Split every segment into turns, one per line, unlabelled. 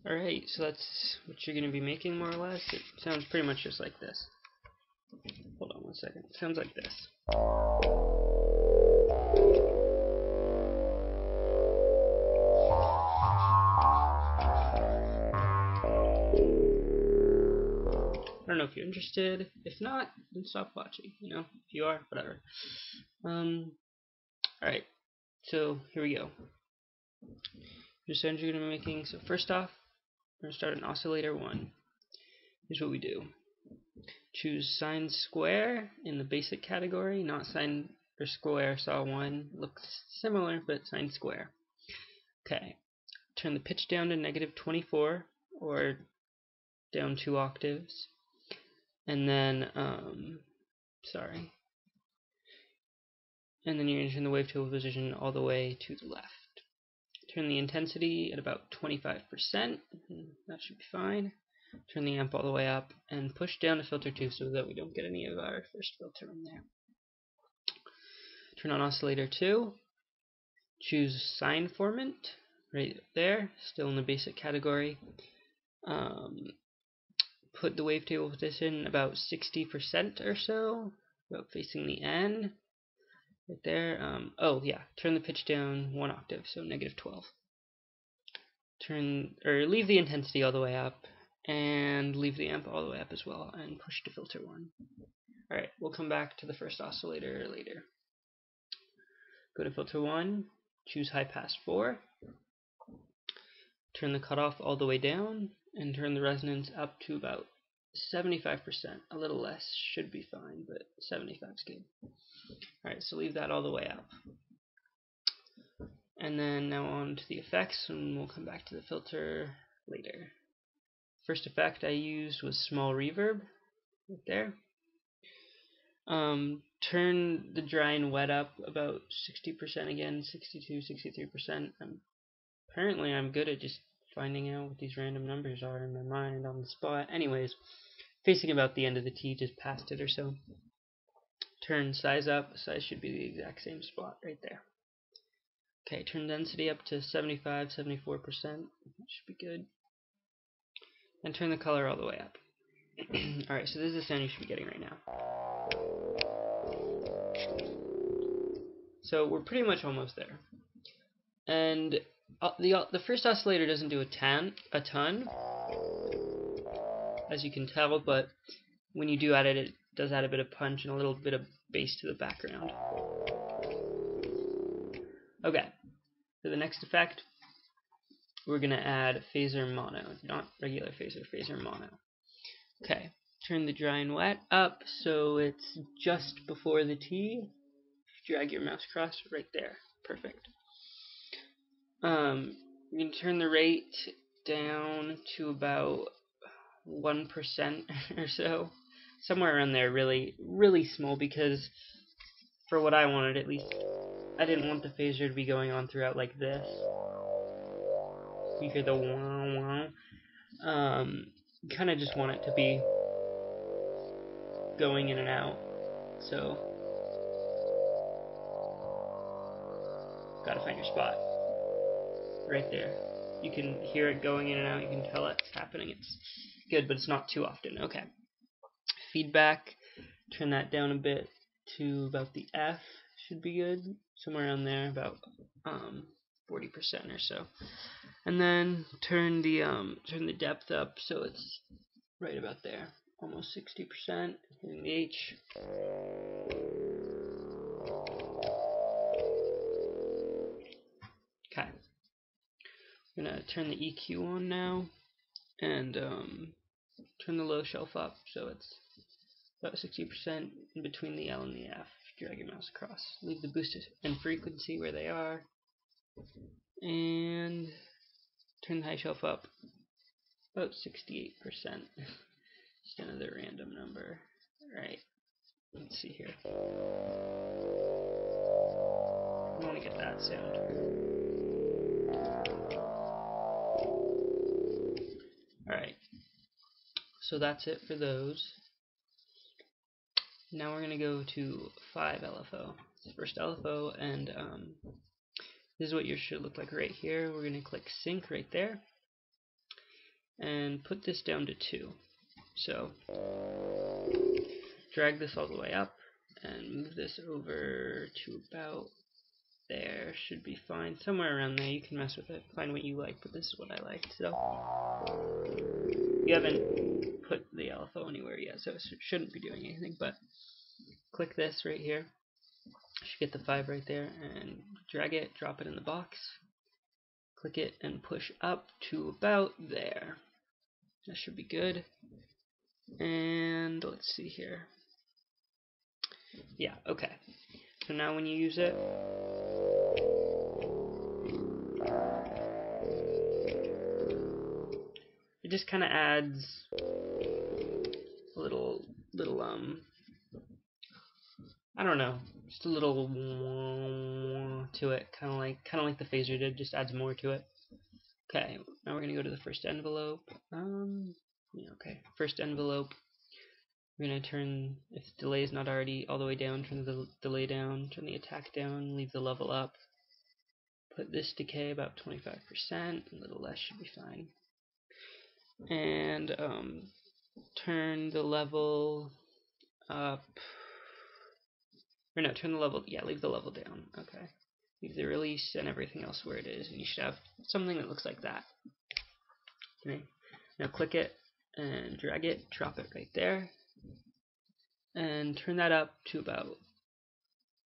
Alright, so that's what you're going to be making more or less. It sounds pretty much just like this. Hold on one second. It sounds like this. I don't know if you're interested. If not, then stop watching. You know, if you are, whatever. Alright, so here we go. Here's sounds you're going to be making. So first off, we're going to start an oscillator 1. Here's what we do. Choose sine square in the basic category, not sine or square saw 1. Looks similar, but sine square. Okay. Turn the pitch down to -24, or down 2 octaves. And then, And then you're going to turn the wavetable position all the way to the left. Turn the intensity at about 25%. That should be fine. Turn the amp all the way up and push down to filter 2 so that we don't get any of our first filter in there. Turn on oscillator 2. Choose sine formant right there, still in the basic category. Put the wavetable position about 60% or so, about facing the end. Right there. Oh yeah, turn the pitch down 1 octave, so -12. Leave the intensity all the way up, and leave the amp all the way up as well, and push to filter 1. Alright, we'll come back to the first oscillator later. Go to filter 1, choose high pass 4, turn the cutoff all the way down, and turn the resonance up to about 75%. A little less should be fine, but 75 is good. Alright, so leave that all the way up. And then now on to the effects, and we'll come back to the filter later. First effect I used was small reverb, right there. Turn the dry and wet up about 60% again, 62, 63%. Apparently I'm good at just finding out what these random numbers are in my mind on the spot. Anyways, facing about the end of the T, just past it or so. Turn size up, size should be the exact same spot right there. Okay, turn density up to 75, 74%, that should be good. And turn the color all the way up. Alright, so this is the sound you should be getting right now. So we're pretty much almost there. And the first oscillator doesn't do a ton, as you can tell, but when you do add it, it does add a bit of punch and a little bit of bass to the background. Okay, for the next effect, we're going to add phaser mono, not regular phaser, phaser mono. Okay, turn the dry and wet up so it's just before the T. Drag your mouse across right there. Perfect. You can turn the rate down to about 1% or so. Somewhere around there, really, really small, because for what I wanted, at least, I didn't want the phaser to be going on throughout like this. You hear the wow wow. Kind of just want it to be going in and out. So, gotta find your spot. Right there. You can hear it going in and out. You can tell it's happening. It's good, but it's not too often. Okay. Feedback. Turn that down a bit to about the F. Should be good. Somewhere around there, about 40% or so. And then turn the depth up so it's right about there, almost 60%. Hitting the H. Okay. I'm gonna turn the EQ on now, and turn the low shelf up so it's about 60% in between the L and the F. Drag your mouse across. Leave the boost and frequency where they are, and turn the high shelf up about 68%. Just another random number. Alright, let's see here. I want to get that sound. Alright, so that's it for those. Now we're going to go to 5 LFO. It's the first LFO, and this is what yours should look like right here. We're going to click sync right there. and put this down to 2. So drag this all the way up and move this over to about there. Should be fine. Somewhere around there. You can mess with it. Find what you like, but this is what I like. So you haven't put the LFO anywhere yet, so it shouldn't be doing anything, but click this right here. You should get the 5 right there, and drag it, drop it in the box. Click it and push up to about there. That should be good. And let's see here. Yeah, okay. So now when you use it, it just kind of adds a little I don't know, just a little to it, kind of like the phaser did, just adds more to it. Okay, now we're gonna go to the first envelope. Yeah, okay, first envelope. We're gonna turn, if the delay is not already all the way down, turn the delay down, turn the attack down, leave the level up. Put this decay about 25%, a little less should be fine. And turn the level up. Or no, turn the level, yeah, leave the level down. Okay. Leave the release and everything else where it is, and you should have something that looks like that. Okay. Now click it and drag it, drop it right there, and turn that up to about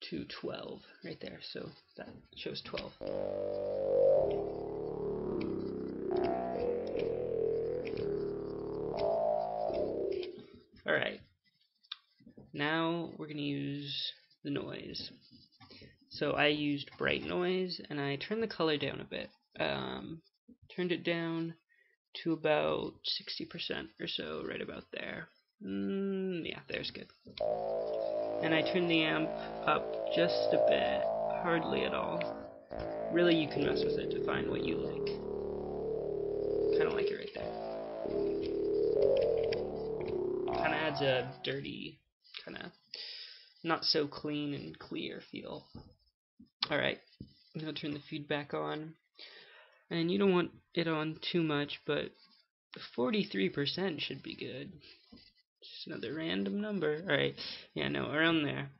212 right there. So that shows 12. Alright. Now we're going to use the noise. So I used bright noise, and I turned the color down a bit. Turned it down to about 60% or so, right about there. Yeah, there's good. And I turned the amp up just a bit, hardly at all. Really, you can mess with it to find what you like. Kind of like it right there. Kind of adds a dirty, kind of not so clean and clear feel. Alright, now turn the feedback on. And you don't want it on too much, but 43% should be good. Just another random number. Alright, yeah, no, around there.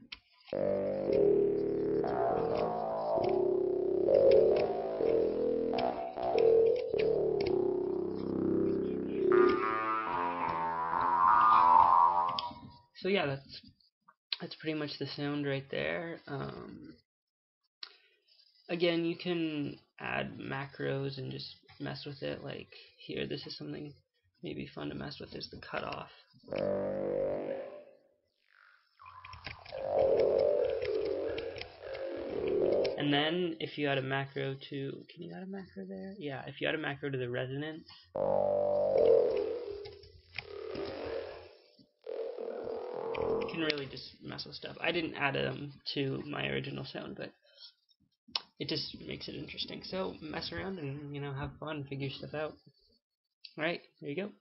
So yeah, that's pretty much the sound right there. Again, you can add macros and just mess with it. Like here, this is something maybe fun to mess with, is the cutoff. And then if you add a macro to, can you add a macro there? Yeah, if you add a macro to the resonance, you can really just mess with stuff. I didn't add them to my original sound, but it just makes it interesting. So mess around and, have fun, figure stuff out. Alright, there you go.